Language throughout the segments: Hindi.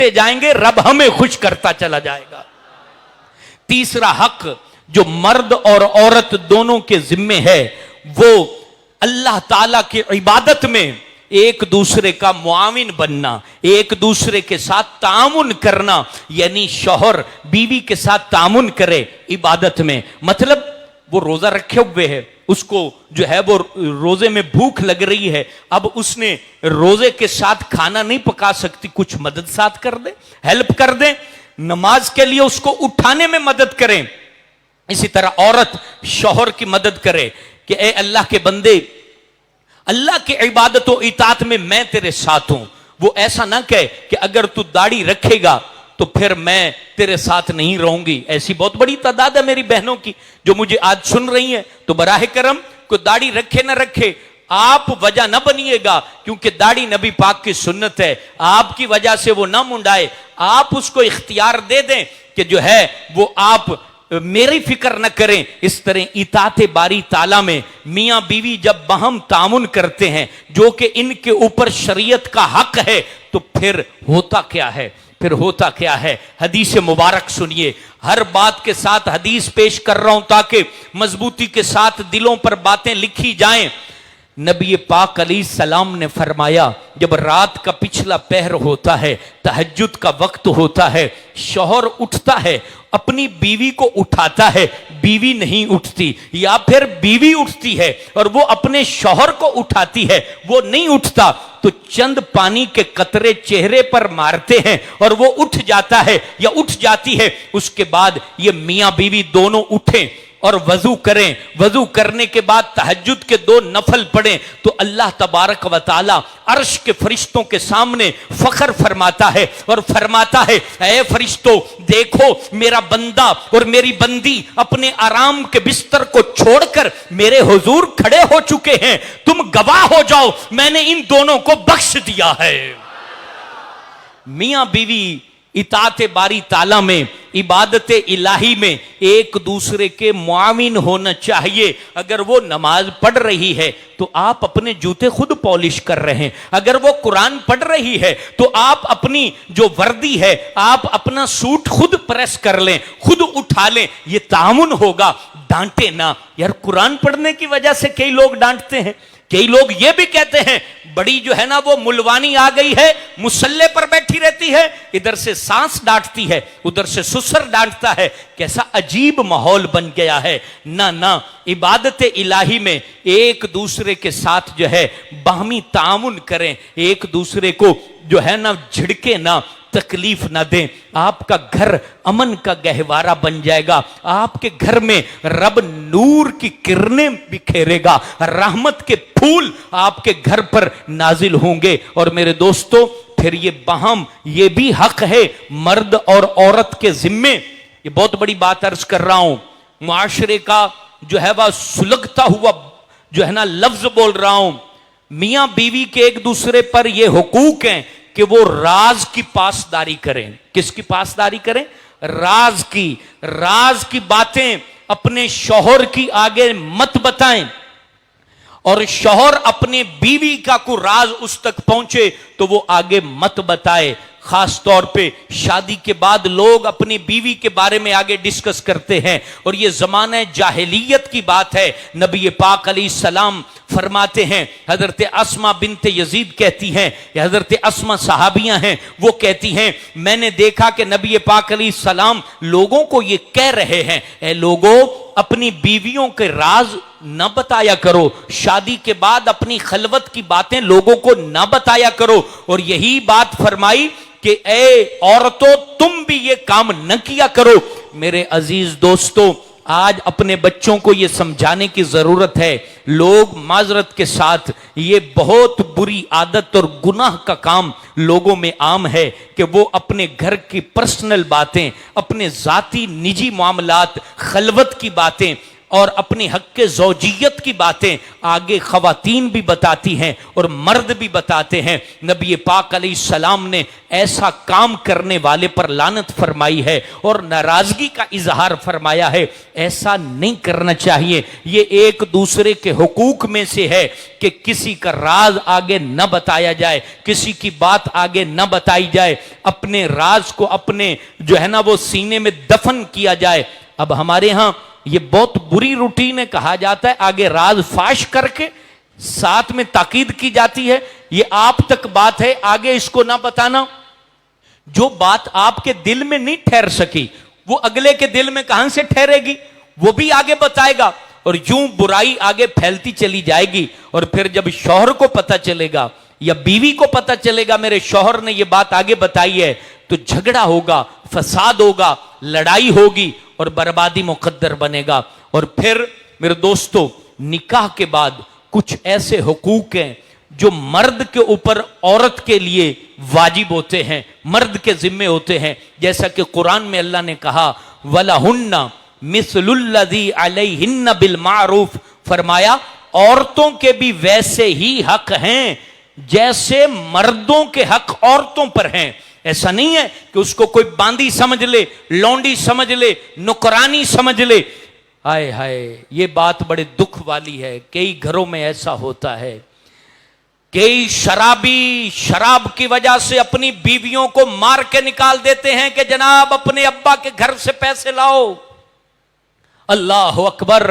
जाएंगे, रब हमें खुश करता चला जाएगा। तीसरा हक जो मर्द और औरत दोनों के जिम्मे है, वो अल्लाह ताला की इबादत में एक दूसरे का मुआविन बनना, एक दूसरे के साथ तामुन करना, यानी शौहर बीवी के साथ तामुन करे इबादत में। मतलब वो रोजा रखे हुए है, उसको जो है वो रोजे में भूख लग रही है, अब उसने रोजे के साथ खाना नहीं पका सकती, कुछ मदद साथ कर दे, हेल्प कर दे, नमाज के लिए उसको उठाने में मदद करें। इसी तरह औरत शौहर की मदद करे कि ए अल्लाह के बंदे, अल्लाह की इबादत व इताअत में मैं तेरे साथ हूं। वो ऐसा ना कहे कि अगर तू दाढ़ी रखेगा तो फिर मैं तेरे साथ नहीं रहूंगी। ऐसी बहुत बड़ी तादाद है मेरी बहनों की जो मुझे आज सुन रही हैं। तो बराह करम कोई दाढ़ी रखे ना रखे, आप वजह ना बनिएगा, क्योंकि दाढ़ी नबी पाक की सुन्नत है। आपकी वजह से वो ना मुंडाए, आप उसको इख्तियार दे दें कि जो है वो आप मेरी फिक्र न करें। इस तरह इताते बारी ताला में मियां बीवी जब बहम तामुन करते हैं, जो कि इनके ऊपर शरीयत का हक है, तो फिर होता क्या है, फिर होता क्या है। हदीस मुबारक सुनिए। हर बात के साथ हदीस पेश कर रहा हूं ताकि मजबूती के साथ दिलों पर बातें लिखी जाएं। नबी पाक अलैहिस्सलाम ने फरमाया, जब रात का पिछला पहर होता है, तहज्जुद का वक्त होता है, शौहर उठता है, अपनी बीवी को उठाता है, बीवी नहीं उठती, या फिर बीवी उठती है और वो अपने शौहर को उठाती है, वो नहीं उठता, तो चंद पानी के कतरे चेहरे पर मारते हैं और वो उठ जाता है या उठ जाती है। उसके बाद ये मियां बीवी दोनों उठें और वजू करें, वजू करने के बाद तहज्जुद के 2 नफल पढ़ें, तो अल्लाह तबारक व ताला अर्श के फरिश्तों के सामने फख्र फरमाता है और फरमाता है, ऐ फरिश्तों देखो, मेरा बंदा और मेरी बंदी अपने आराम के बिस्तर को छोड़कर मेरे हुजूर खड़े हो चुके हैं, तुम गवाह हो जाओ, मैंने इन दोनों को बख्श दिया है। मियां बीवी इताते बारी ताला में, इबादत इलाही में एक दूसरे के मुआविन होना चाहिए। अगर वो नमाज पढ़ रही है तो आप अपने जूते खुद पॉलिश कर रहे हैं, अगर वो कुरान पढ़ रही है तो आप अपनी जो वर्दी है, आप अपना सूट खुद प्रेस कर लें, खुद उठा लें, ये तामुन होगा। डांटे ना यार, कुरान पढ़ने की वजह से कई लोग डांटते हैं, कई लोग ये भी कहते हैं बड़ी जो है ना वो मुलवानी आ गई है, मुसल्ले पर बैठी रहती है, इधर से सांस डांटती है, उधर से सुसर डांटता है, कैसा अजीब माहौल बन गया है। ना ना, इबादत इलाही में एक दूसरे के साथ जो है बाहमी तामुन करें, एक दूसरे को जो है ना झिड़के ना, तकलीफ ना दें। आपका घर अमन का गहवारा बन जाएगा, आपके घर में रब नूर की किरणें बिखेरेगा, रहमत के फूल आपके घर पर नाजिल होंगे। और मेरे दोस्तों, फिर ये बहम, ये भी हक है मर्द और औरत के जिम्मे। ये बहुत बड़ी बात अर्ज कर रहा हूं, मुआशरे का जो है वह सुलगता हुआ जो है ना लफ्ज बोल रहा हूं। मियां बीवी के एक दूसरे पर ये हुकूक हैं कि वो राज की पासदारी करें। किसकी पासदारी करें? राज की बातें अपने शौहर की आगे मत बताएं, और शौहर अपने बीवी का कोई राज उस तक पहुंचे तो वो आगे मत बताए। खास तौर पे शादी के बाद लोग अपनी बीवी के बारे में आगे डिस्कस करते हैं, और ये जमाने जाहिलियत की बात है। नबी पाक अलैहिस्सलाम फरमाते हैं, हजरत अस्मा बिनते यजीद कहती हैं, या हजरत अस्मा सहाबियां हैं, वो कहती हैं मैंने देखा कि नबी पाक अलैहिस्सलाम लोगों को ये कह रहे हैं, ए लोगों, अपनी बीवियों के राज न बताया करो, शादी के बाद अपनी खलवत की बातें लोगों को न बताया करो। और यही बात फरमाई कि ए औरतों, तुम भी ये काम न किया करो। मेरे अजीज दोस्तों, आज अपने बच्चों को यह समझाने की जरूरत है। लोग माजरत के साथ, ये बहुत बुरी आदत और गुनाह का काम लोगों में आम है कि वो अपने घर की पर्सनल बातें, अपने जाती निजी मामलात, खलवत की बातें और अपनी हक के ज़ौजियत की बातें आगे ख़वातीन भी बताती हैं और मर्द भी बताते हैं। नबी पाक अलैहिस्सलाम ने ऐसा काम करने वाले पर लानत फरमाई है और नाराज़गी का इजहार फरमाया है। ऐसा नहीं करना चाहिए। ये एक दूसरे के हुकूक में से है कि किसी का राज आगे न बताया जाए, किसी की बात आगे न बताई जाए, अपने राज को अपने जो है ना वो सीने में दफन किया जाए। अब हमारे यहां ये बहुत बुरी रूटीन है, कहा जाता है आगे राज फाश करके साथ में ताकीद की जाती है, ये आप तक बात है, आगे इसको ना बताना। जो बात आपके दिल में नहीं ठहर सकी वो अगले के दिल में कहां से ठहरेगी, वो भी आगे बताएगा और यूं बुराई आगे फैलती चली जाएगी। और फिर जब शौहर को पता चलेगा या बीवी को पता चलेगा मेरे शौहर ने ये बात आगे बताई है, तो झगड़ा होगा, फसाद होगा, लड़ाई होगी और बर्बादी मुकद्दर बनेगा। और फिर मेरे दोस्तों, निकाह के बाद कुछ ऐसे हुकूक हैं जो मर्द के ऊपर औरत के लिए वाजिब होते हैं, मर्द के जिम्मे होते हैं। जैसा कि कुरान में अल्लाह ने कहा, वलहुन्ना मिस्लुल्लज़ी अलैहिन्ना बिल मारूफ, फरमाया औरतों के भी वैसे ही हक हैं जैसे मर्दों के हक औरतों पर हैं। ऐसा नहीं है कि उसको कोई बांदी समझ ले, लौंडी समझ ले, नुकरानी समझ ले। हाय हाय, ये बात बड़े दुख वाली है। कई घरों में ऐसा होता है, कई शराबी शराब की वजह से अपनी बीवियों को मार के निकाल देते हैं कि जनाब अपने अब्बा के घर से पैसे लाओ। अल्लाह अकबर,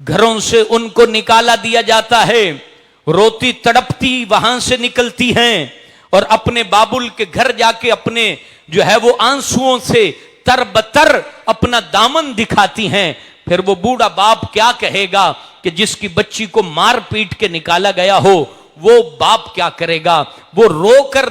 घरों से उनको निकाला दिया जाता है, रोती तड़पती वहां से निकलती हैं और अपने बाबुल के घर जाके अपने जो है वो आंसुओं से तरबतर अपना दामन दिखाती हैं। फिर वो बूढ़ा बाप क्या कहेगा कि जिसकी बच्ची को मार पीट के निकाला गया हो, वो बाप क्या करेगा? वो रोकर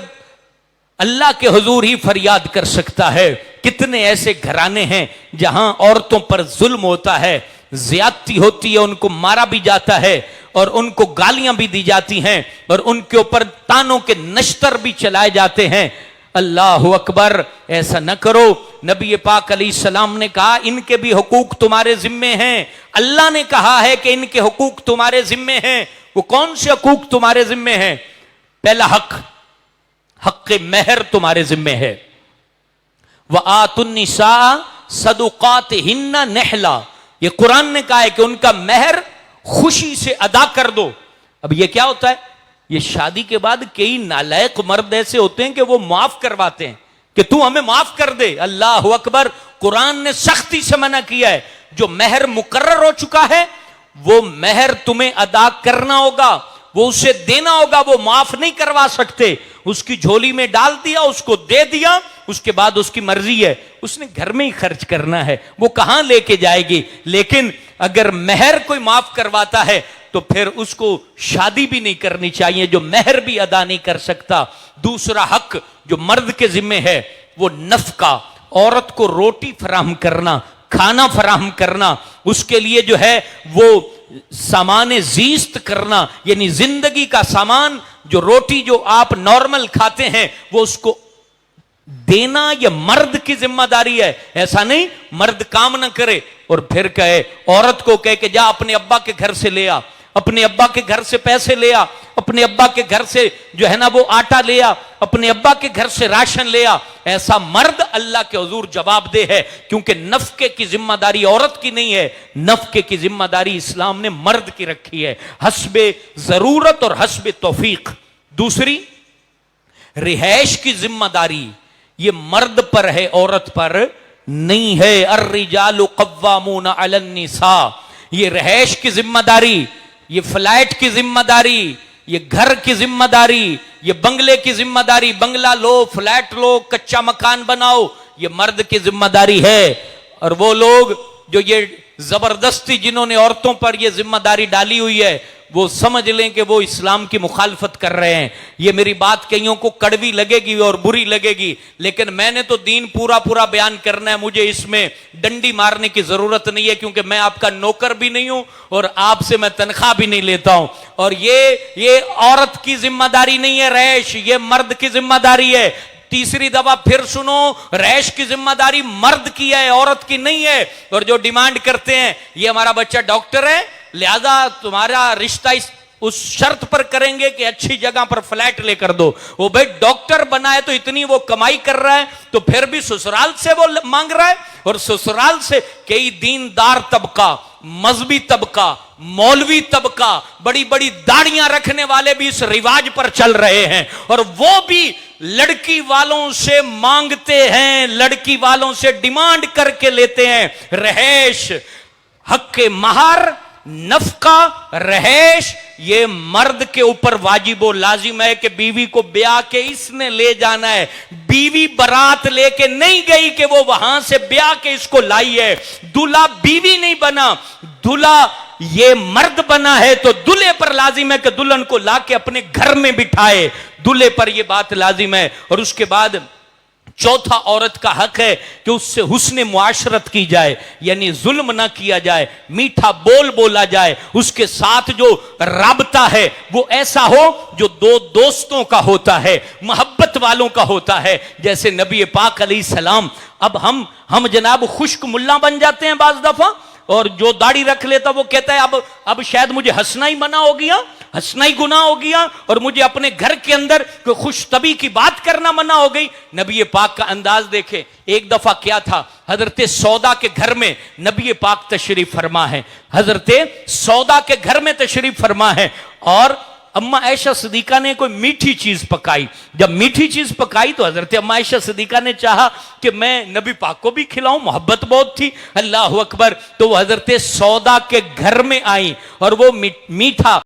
अल्लाह के हुजूर ही फरियाद कर सकता है। कितने ऐसे घराने हैं जहां औरतों पर जुल्म होता है, ज्यादती होती है, उनको मारा भी जाता है और उनको गालियां भी दी जाती हैं और उनके ऊपर तानों के नश्तर भी चलाए जाते हैं। अल्लाह अकबर, ऐसा न करो। नबी पाक अलैहिस्सलाम ने कहा इनके भी हुकूक तुम्हारे जिम्मे हैं। अल्लाह ने कहा है कि इनके हुकूक तुम्हारे जिम्मे हैं। वो कौन से हुकूक तुम्हारे जिम्मे हैं? पहला हक, हक मेहर तुम्हारे जिम्मे है। व आतुन्निसा सदुकातिहिन्ना नहला, ये कुरान ने कहा है कि उनका मेहर खुशी से अदा कर दो। अब ये क्या होता है? ये शादी के बाद कई नालायक मर्द ऐसे होते हैं कि वो माफ करवाते हैं कि तू हमें माफ कर दे। अल्लाह अकबर, कुरान ने सख्ती से मना किया है। जो मेहर मुकर्रर हो चुका है वो मेहर तुम्हें अदा करना होगा, वो उसे देना होगा, वो माफ नहीं करवा सकते। उसकी झोली में डाल दिया, उसको दे दिया, उसके बाद उसकी मर्जी है, उसने घर में ही खर्च करना है, वो कहां लेके जाएगी। लेकिन अगर मेहर कोई माफ करवाता है तो फिर उसको शादी भी नहीं करनी चाहिए, जो मेहर भी अदा नहीं कर सकता। दूसरा हक जो मर्द के जिम्मे है वो नफका, औरत को रोटी फराहम करना, खाना फराहम करना, उसके लिए जो है वो सामान जीस्त करना, यानी जिंदगी का सामान, जो रोटी जो आप नॉर्मल खाते हैं वो उसको देना, यह मर्द की जिम्मेदारी है। ऐसा नहीं मर्द काम ना करे और फिर कहे, औरत को कहे कि जा अपने अब्बा के घर से ले आ, अपने अब्बा के घर से पैसे ले आ, अपने अब्बा के घर से जो है ना वो आटा ले आ, अपने अब्बा के घर से राशन ले आ। ऐसा मर्द अल्लाह के हुजूर जवाब दे है, क्योंकि नफके की जिम्मेदारी औरत की नहीं है, नफके की जिम्मेदारी इस्लाम ने मर्द की रखी है, हस्बे जरूरत और हस्बे तौफीक। दूसरी, रिहाइश की जिम्मेदारी ये मर्द पर है, औरत पर नहीं है। अर्रिजालु कव्वामून अलन निसा, ये रिहाइश की जिम्मेदारी, ये फ्लैट की जिम्मेदारी, ये घर की जिम्मेदारी, ये बंगले की जिम्मेदारी, बंगला लो, फ्लैट लो, कच्चा मकान बनाओ, ये मर्द की जिम्मेदारी है। और वो लोग जो ये जबरदस्ती जिन्होंने औरतों पर ये जिम्मेदारी डाली हुई है, वो समझ लें कि वो इस्लाम की मुखालफत कर रहे हैं। ये मेरी बात कईयों को कड़वी लगेगी और बुरी लगेगी, लेकिन मैंने तो दीन पूरा पूरा बयान करना है, मुझे इसमें डंडी मारने की जरूरत नहीं है, क्योंकि मैं आपका नौकर भी नहीं हूं और आपसे मैं तनख्वाह भी नहीं लेता हूं। और ये औरत की जिम्मेदारी नहीं है रैश, ये मर्द की जिम्मेदारी है। तीसरी दफा फिर सुनो, रैश की जिम्मेदारी मर्द की है, औरत की नहीं है। और जो डिमांड करते हैं ये हमारा बच्चा डॉक्टर है, लिहाजा तुम्हारा रिश्ता उस शर्त पर करेंगे कि अच्छी जगह पर फ्लैट लेकर दो। वो भाई डॉक्टर बना है तो इतनी वो कमाई कर रहा है, तो फिर भी ससुराल से वो मांग रहा है। और ससुराल से कई दीनदार तबका, मजहबी तबका, मौलवी तबका, बड़ी बड़ी दाढ़ियां रखने वाले भी इस रिवाज पर चल रहे हैं, और वो भी लड़की वालों से मांगते हैं, लड़की वालों से डिमांड करके लेते हैं। रहेश, हक्के महर, नफका, रहेश, ये मर्द के ऊपर वाजिबो लाजिम है कि बीवी को ब्याह के इसने ले जाना है। बीवी बारात लेके नहीं गई कि वो वहां से ब्याह के इसको लाई है। दूल्हा बीवी नहीं बना, दूल्हा ये मर्द बना है, तो दूल्हे पर लाजिम है कि दुल्हन को लाके अपने घर में बिठाए। दूल्हे पर यह बात लाजिम है। और उसके बाद चौथा, औरत का हक है कि उससे हुस्ने मुआशरत की जाए, यानी जुल्म ना किया जाए, मीठा बोल बोला जाए, उसके साथ जो राबता है वो ऐसा हो जो दो दोस्तों का होता है, मोहब्बत वालों का होता है, जैसे नबी पाक अलैहिस्सलाम। अब हम जनाब खुश्क मुल्ला बन जाते हैं बाज दफा, और जो दाढ़ी रख लेता वो कहता है अब शायद मुझे हंसना ही मना हो गया, हंसना ही गुनाह हो गया, और मुझे अपने घर के अंदर कोई खुश तबी की बात करना मना हो गई। नबी पाक का अंदाज देखे। एक दफा क्या था, हजरत सौदा के घर में नबी पाक तशरीफ फरमा है, हजरत सौदा के घर में तशरीफ फरमा है, और अम्मा आयशा सिद्दीका ने कोई मीठी चीज पकाई। जब मीठी चीज पकाई तो हजरत अम्मा आयशा सिद्दीका ने चाहा कि मैं नबी पाक को भी खिलाऊं, मोहब्बत बहुत थी, अल्लाह अकबर। तो वो हजरत सौदा के घर में आई और वो मीठा